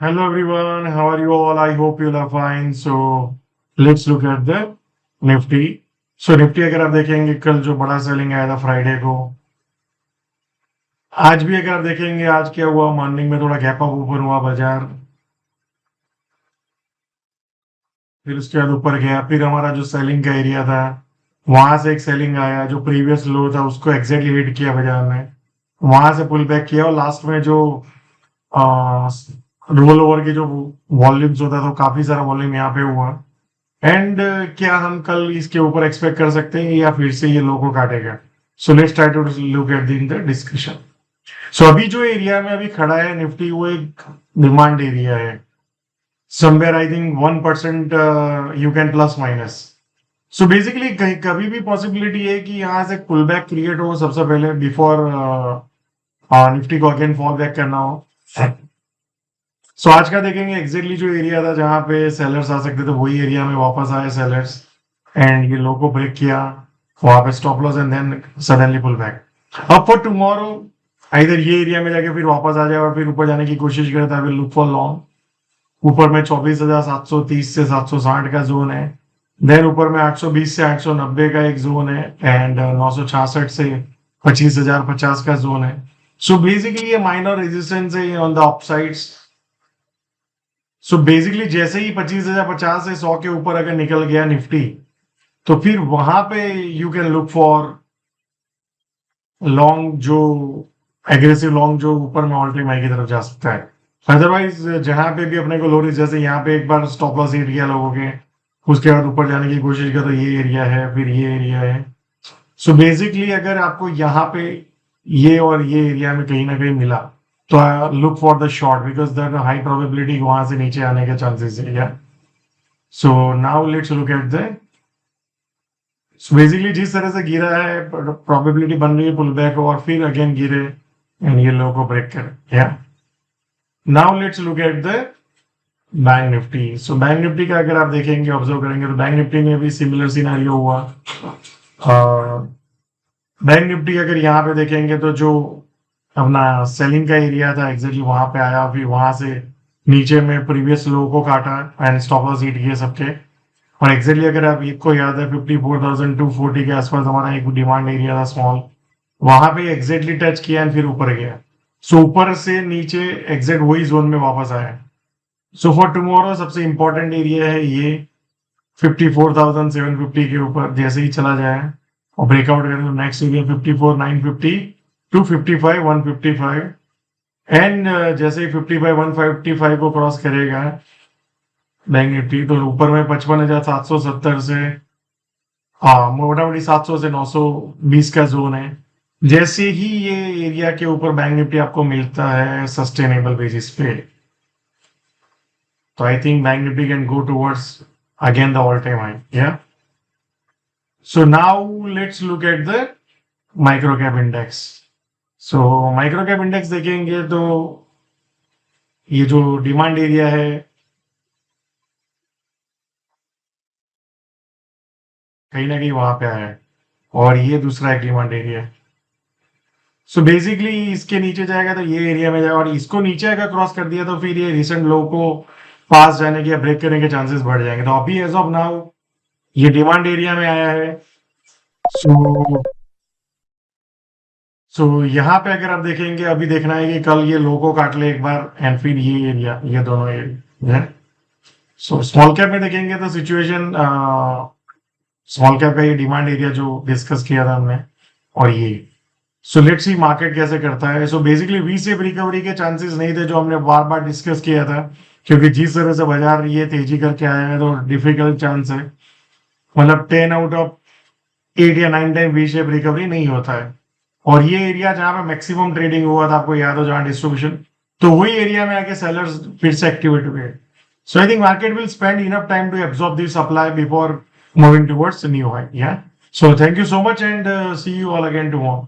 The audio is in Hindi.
Hello everyone, how are you all? I hope you are fine. So let's look at the Nifty. So Nifty अगर आप देखेंगे कल जो बड़ा सेलिंग आया था फ्राइडे को, आज भी अगर आप देखेंगे आज क्या हुआ, मॉर्निंग में थोड़ा गैप अप ओपन हुआ बाजार, फिर उसके बाद ऊपर गया, फिर हमारा जो सेलिंग का एरिया था वहां से एक सेलिंग आया, जो प्रीवियस लो था उसको एग्जैक्टली हिट किया बाजार ने, वहां से पुल बैक किया और लास्ट में जो रोल ओवर की जो वॉल्यूम्स होता था, तो काफी सारा वॉल्यूम यहाँ पे हुआ। एंड क्या हम कल इसके ऊपर एक्सपेक्ट कर सकते हैं या फिर से ये लो को काटेगा? So let's try to look at the discussion. So अभी जो एरिया में अभी खड़ा है निफ्टी, वो एक डिमांड एरिया है, somewhere I think 1% you can plus minus. So basically कहीं कभी भी पॉसिबिलिटी है कि यहाँ से पुल बैक क्रिएट हो सबसे पहले, बिफोर निफ्टी को अगेन फॉल बैक करना हो। सो आज का देखेंगे एग्जैक्टली जो एरिया था जहां पे सेलर्स आ सकते थे, वही एरिया में वापस आए सेलर्स, एंड ये लो को ब्रेक किया, वहां पे stop loss and then suddenly pull back. अब फॉर टुमारो इधर ये एरिया में जाके फिर वापस आ जाए और फिर ऊपर जाने की कोशिश करता है, विल लुक फॉर लॉन्ग। ऊपर में 24,730 से 760 का जोन है, देन ऊपर में 820 से 890 का एक जोन है, एंड 966 से 25,050 का जोन है। सो बेसिकली ये माइनर रेजिस्टेंस है on the upsides. So basically जैसे ही 25,050 से 100 के ऊपर अगर निकल गया निफ्टी, तो फिर वहां पे you can look for long, जो एग्रेसिव लॉन्ग जो ऊपर में ऑल टाइम हाई की तरफ जा सकता है। अदरवाइज जहां पे भी अपने को लो रिस्क, जैसे यहाँ पे एक बार स्टॉप लॉस हिट किया लोगों के, उसके बाद ऊपर जाने की कोशिश करो, ये एरिया है, फिर ये एरिया है। सो बेसिकली अगर आपको यहाँ पे ये और ये एरिया में कहीं ना कहीं मिला, तो look for the short, because that high probability वहां से नीचे आने के चांसेस है। या so now let's look at the, basically जिस तरह से गिरा है प्रोबेबिलिटी बन रही है पुल बैक और फिर अगेन गिरे एंड ये लो को ब्रेक करे। या now let's look at the bank Nifty. So bank Nifty का अगर आप देखेंगे, ऑब्जर्व करेंगे, तो बैंक निफ्टी में भी सिमिलर सिनेरियो हुआ। बैंक निफ्टी अगर यहाँ पे देखेंगे तो जो अपना सेलिंग का एरिया था एग्जैक्टली वहां पे आया, फिर वहां से नीचे में प्रीवियस लो को काटा एंड स्टॉप लॉस हिट किए सबके। और एग्जैक्टली अगर आप एक को याद है 54,240 के आसपास हमारा एक डिमांड एरिया था स्मॉल, वहां पे एग्जैक्टली टच किया एंड फिर ऊपर गया। सो ऊपर से नीचे एग्जैक्ट वही जोन में वापस आया। सो फॉर टुमारो सबसे इंपॉर्टेंट एरिया है ये 54,750 के ऊपर जैसे ही चला जाए और ब्रेकआउट करें, तो नेक्स्ट एरिया 54,950 टू 55,155, एंड जैसे ही 55,155 को क्रॉस करेगा बैंक निफ्टी, तो ऊपर में 55,770 से मोटामोटी 700 से 920 का जोन है। जैसे ही ये एरिया के ऊपर बैंक निफ्टी आपको मिलता है सस्टेनेबल बेसिस पे, तो I think bank Nifty can go towards again the all time high. या so now let's look at the micro cap index. So micro cap index देखेंगे तो ये जो डिमांड एरिया है कहीं ना कहीं वहां पे आया है, और ये दूसरा एक डिमांड एरिया है। सो बेसिकली इसके नीचे जाएगा तो ये एरिया में जाएगा, और इसको नीचे अगर क्रॉस कर दिया तो फिर ये रिसेंट लो को पास जाने के या ब्रेक करने के चांसेस बढ़ जाएंगे। तो अभी एज ऑफ नाउ ये डिमांड एरिया में आया है। सो यहाँ पे अगर आप देखेंगे, अभी देखना है कि कल ये लो को काट ले एक बार एंड फिर ये एरिया, ये दोनों एरिया। सो स्मॉल कैप में देखेंगे तो सिचुएशन, स्मॉल कैप का ये डिमांड एरिया जो डिस्कस किया था हमने, और ये। सो लेट्स सी मार्केट कैसे करता है। So basically V shape recovery के चांसेस नहीं थे जो हमने बार बार डिस्कस किया था, क्योंकि जिस तरह से बाजार ये तेजी करके आया है तो डिफिकल्ट चांस है, मतलब 10 आउट ऑफ 8 या 9 टाइम वी शेप रिकवरी नहीं होता है। और ये एरिया जहां पे मैक्सिमम ट्रेडिंग हुआ था, आपको याद हो, जहां डिस्ट्रीब्यूशन, तो वही एरिया में आके सेलर्स फिर से एक्टिवेट हुए। So I think market will spend enough time to absorb this supply before moving towards the new high. Yeah. So thank you so much, and see you all again tomorrow.